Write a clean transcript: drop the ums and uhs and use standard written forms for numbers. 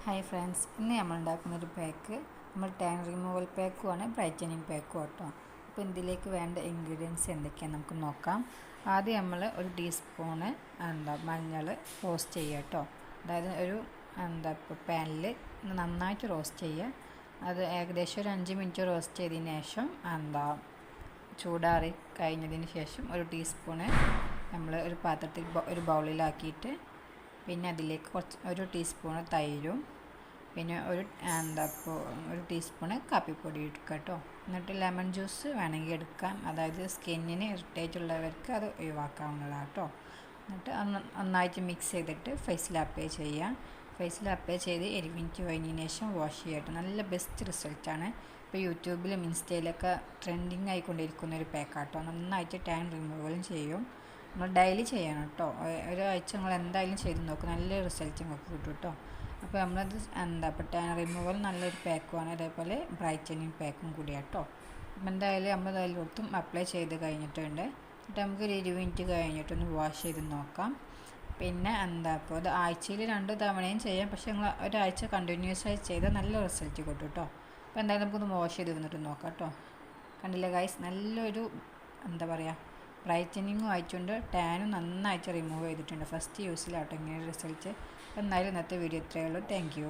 Hi friends, ഇന്ന് നമ്മൾ ഉണ്ടാക്കുന്നൊരു pack നമ്മൾ ടാൻ റിമൂവൽ പാക്കുമാണ്, ബ്രൈറ്റനിങ് പാക്കും കേട്ടോ. അപ്പോൾ ഇതിലേക്ക് വേണ്ട ഇൻഗ്രീഡിയൻസ് എന്തൊക്കെയാണെന്ന് നമുക്ക് നോക്കാം. ആദ്യം നമ്മൾ ഒരു ടീസ്പൂണ് മഞ്ഞൾ റോസ്റ്റ് ചെയ്യുക കേട്ടോ. അതായത് ഒരു ഇപ്പോൾ പാനിൽ നന്നായിട്ട് റോസ്റ്റ് ചെയ്യുക. അത് ഏകദേശം ഒരു 5 മിനിറ്റ് റോസ്റ്റ് ചെയ്തതിന് ശേഷം ചൂടാറി കഴിഞ്ഞതിന് ശേഷം ഒരു ടീസ്പൂണ് നമ്മൾ ഒരു പാത്രത്തിൽ ഒരു ബൗളിലാക്കിയിട്ട് പിന്നെ അതിലേക്ക് ഒരു ടീസ്പൂണ് തൈരും പിന്നെ ഒരു ടീസ്പൂണ് കാപ്പിപ്പൊടി എടുക്കുക കേട്ടോ. എന്നിട്ട് ലെമൺ ജ്യൂസ് വേണമെങ്കിൽ എടുക്കാം, അതായത് സ്കിന്നിന് ഇറിറ്റേറ്റ് ഉള്ളവർക്ക് അത് ഒഴിവാക്കാവുന്നതാണ് കേട്ടോ. എന്നിട്ട് നന്നായിട്ട് മിക്സ് ചെയ്തിട്ട് ഫേസിൽ അപ്ലൈ ചെയ്യുക. ഫേസിൽ അപ്ലൈ ചെയ്ത് 1 മിനിറ്റ് കഴിഞ്ഞതിന് ശേഷം വാഷ് ചെയ്യട്ടെ. നല്ല ബെസ്റ്റ് റിസൾട്ടാണ്. ഇപ്പോൾ യൂട്യൂബിലും ഇൻസ്റ്റയിലൊക്കെ ട്രെൻഡിങ് ആയിക്കൊണ്ടിരിക്കുന്ന ഒരു പാക്കാട്ടോ. നന്നായിട്ട് ടാൻ റിമൂവലും ചെയ്യും. നമ്മൾ ഡെയിലി ചെയ്യണം കേട്ടോ. ഒരാഴ്ച നിങ്ങൾ എന്തായാലും ചെയ്ത് നോക്കും, നല്ല റിസൾട്ട് നിങ്ങൾക്ക് കിട്ടും കേട്ടോ. അപ്പോൾ നമ്മളത് ഇപ്പോൾ ടാൻ റിമൂവൽ നല്ലൊരു പാക്കുമാണ്, അതേപോലെ ബ്രൈറ്റനിങ് പാക്കും കൂടിയാണ് കേട്ടോ. അപ്പോൾ എന്തായാലും നമ്മൾ അതിലൊട്ടും അപ്ലൈ ചെയ്ത് കഴിഞ്ഞിട്ടുണ്ട്. എന്നിട്ട് നമുക്കൊരു 20 മിനിറ്റ് കഴിഞ്ഞിട്ടൊന്ന് വാഷ് ചെയ്ത് നോക്കാം. പിന്നെ ഇപ്പോൾ അത് ആഴ്ചയിൽ 2 തവണയും ചെയ്യാം, പക്ഷേ നിങ്ങൾ ഒരാഴ്ച കണ്ടിന്യൂസ് ആയി ചെയ്താൽ നല്ല റിസൾട്ട് കിട്ടും കേട്ടോ. അപ്പോൾ എന്തായാലും നമുക്കൊന്ന് വാഷ് ചെയ്ത് വന്നിട്ട് നോക്കാം കേട്ടോ. കണ്ടില്ല ഗൈസ്, നല്ലൊരു ബ്രൈറ്റനിങ്ങും ആയിട്ടുണ്ട്, ടാനും നന്നായിട്ട് റിമൂവ് ചെയ്തിട്ടുണ്ട്. ഫസ്റ്റ് യൂസിലാട്ടോ ഇങ്ങനെ റിസൾട്ട്. എന്നാലും ഇന്നത്തെ വീഡിയോ ഇത്രയേ ഉള്ളൂ. Thank you.